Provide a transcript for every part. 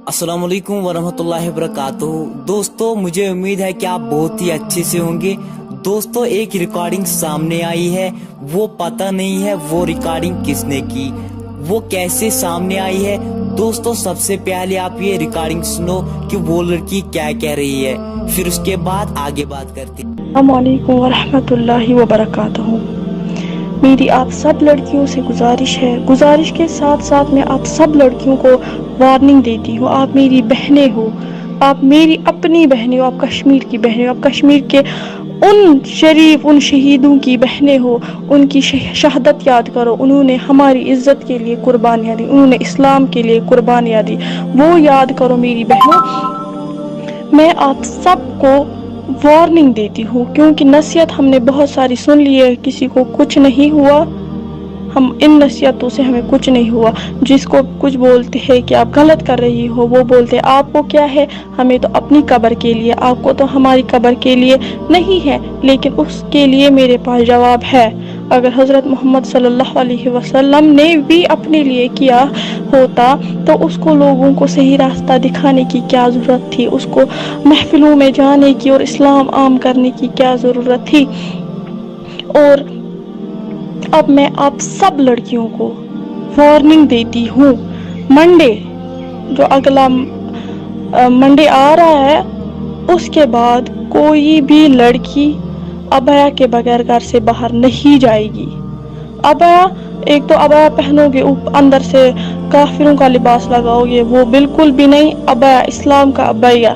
अस्सलाम वालेकुम वरहमतुल्लाहि वबरकातुहू। दोस्तों, मुझे उम्मीद है कि आप बहुत ही अच्छे से होंगे। दोस्तों, एक रिकॉर्डिंग सामने आई है, वो पता नहीं है वो रिकॉर्डिंग किसने की, वो कैसे सामने आई है। दोस्तों, सबसे पहले आप ये रिकॉर्डिंग सुनो कि वो लड़की क्या कह रही है, फिर उसके बाद आगे बात करते हैं। अस्सलाम वालेकुम वरहमतुल्लाहि वबरकातुहू। मेरी आप सब लड़कियों से गुजारिश के साथ साथ मैं आप सब लड़कियों को वार्निंग देती हूँ। आप मेरी बहनें हो, आप मेरी अपनी बहनें हो, आप कश्मीर की बहनें हो, आप कश्मीर के उन शहीदों की बहनें हो। उनकी शहादत याद करो। उन्होंने हमारी इज्जत के लिए कुर्बानियाँ दी, उन्होंने इस्लाम के लिए कुर्बानियाँ दी, वो याद करो मेरी बहनों। मैं आप सबको वार्निंग देती हूँ क्योंकि नसीहत हमने बहुत सारी सुन ली है, किसी को कुछ नहीं हुआ। हम इन नसीहतों से हमें कुछ नहीं हुआ। जिसको कुछ बोलते हैं कि आप गलत कर रही हो, वो बोलते हैं आपको क्या है, हमें तो अपनी कब्र के लिए, आपको तो हमारी कब्र के लिए नहीं है। लेकिन उसके लिए मेरे पास जवाब है। अगर हज़रत मोहम्मद सल्लल्लाहु अलैहि वसल्लम ने भी अपने लिए किया होता तो उसको लोगों को सही रास्ता दिखाने की क्या ज़रूरत थी, उसको महफिलों में जाने की और इस्लाम आम करने की क्या ज़रूरत थी। और अब मैं आप सब लड़कियों को वार्निंग देती हूँ। मंडे, जो अगला मंडे आ रहा है, उसके बाद कोई भी लड़की अबाया के बगैर घर से बाहर नहीं जाएगी। अबाया, एक तो अबाया पहनोगे, अंदर से काफिरों का लिबास लगाओगे, वो बिल्कुल भी नहीं। अबाया इस्लाम का अबाया,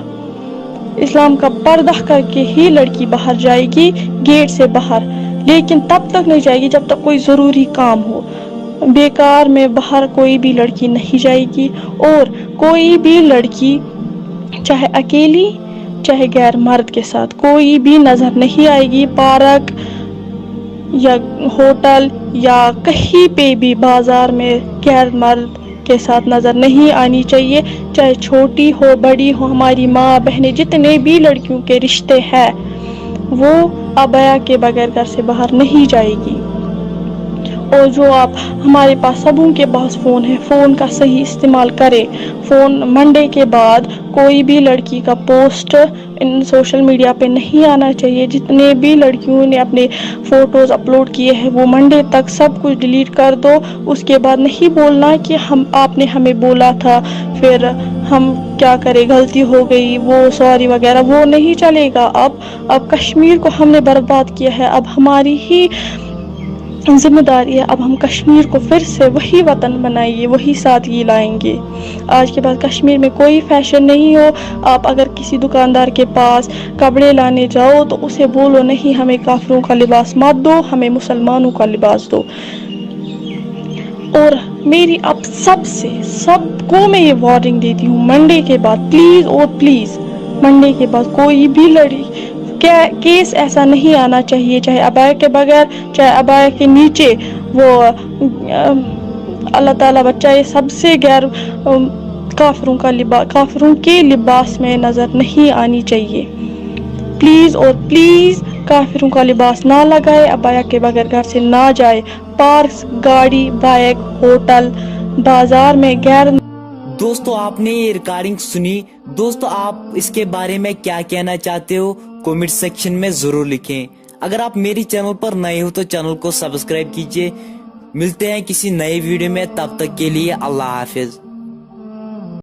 इस्लाम का पर्दा करके ही लड़की बाहर जाएगी, गेट से बाहर। लेकिन तब तक नहीं जाएगी जब तक कोई ज़रूरी काम हो। बेकार में बाहर कोई भी लड़की नहीं जाएगी। और कोई भी लड़की, चाहे अकेली चाहे गैर मर्द के साथ, कोई भी नज़र नहीं आएगी पार्क या होटल या कहीं पे भी बाजार में गैर मर्द के साथ नज़र नहीं आनी चाहिए। चाहे छोटी हो बड़ी हो, हमारी माँ बहनें जितने भी लड़कियों के रिश्ते हैं, वो अबाया के बगैर घर से बाहर नहीं जाएगी। और जो आप, हमारे पास सबों के पास फ़ोन है, फ़ोन का सही इस्तेमाल करें। फ़ोन मंडे के बाद कोई भी लड़की का पोस्ट इन सोशल मीडिया पे नहीं आना चाहिए। जितने भी लड़कियों ने अपने फ़ोटोज़ अपलोड किए हैं वो मंडे तक सब कुछ डिलीट कर दो। उसके बाद नहीं बोलना कि आपने हमें बोला था, फिर हम क्या करें, गलती हो गई, वो सॉरी वगैरह, वो नहीं चलेगा। अब कश्मीर को हमने बर्बाद किया है, अब हमारी ही जिम्मेदारी है। अब हम कश्मीर को फिर से वही वतन बनाएंगे, वही सादगी लाएंगे। आज के बाद कश्मीर में कोई फैशन नहीं हो। आप अगर किसी दुकानदार के पास कपड़े लाने जाओ तो उसे बोलो नहीं, हमें काफिरों का लिबास मत दो, हमें मुसलमानों का लिबास दो। और मेरी अब सबको मैं ये वार्निंग देती हूँ, मंडे के बाद प्लीज और प्लीज, मंडे के बाद कोई भी केस ऐसा नहीं आना चाहिए, चाहे अबाया के बगैर चाहे अबाया के नीचे। वो अल्लाह ताला बचाए, सबसे गैर काफिरों के लिबास में नज़र नहीं आनी चाहिए। प्लीज़ और प्लीज़ काफिरों का लिबास ना लगाए, अबाया के बगैर घर से ना जाए। पार्क, गाड़ी, बाइक, होटल, बाजार में गैर। दोस्तों, आपने ये रिकॉर्डिंग सुनी। दोस्तों, आप इसके बारे में क्या कहना चाहते हो कमेंट सेक्शन में जरूर लिखें। अगर आप मेरी चैनल पर नए हो तो चैनल को सब्सक्राइब कीजिए। मिलते हैं किसी नए वीडियो में, तब तक के लिए अल्लाह हाफिज।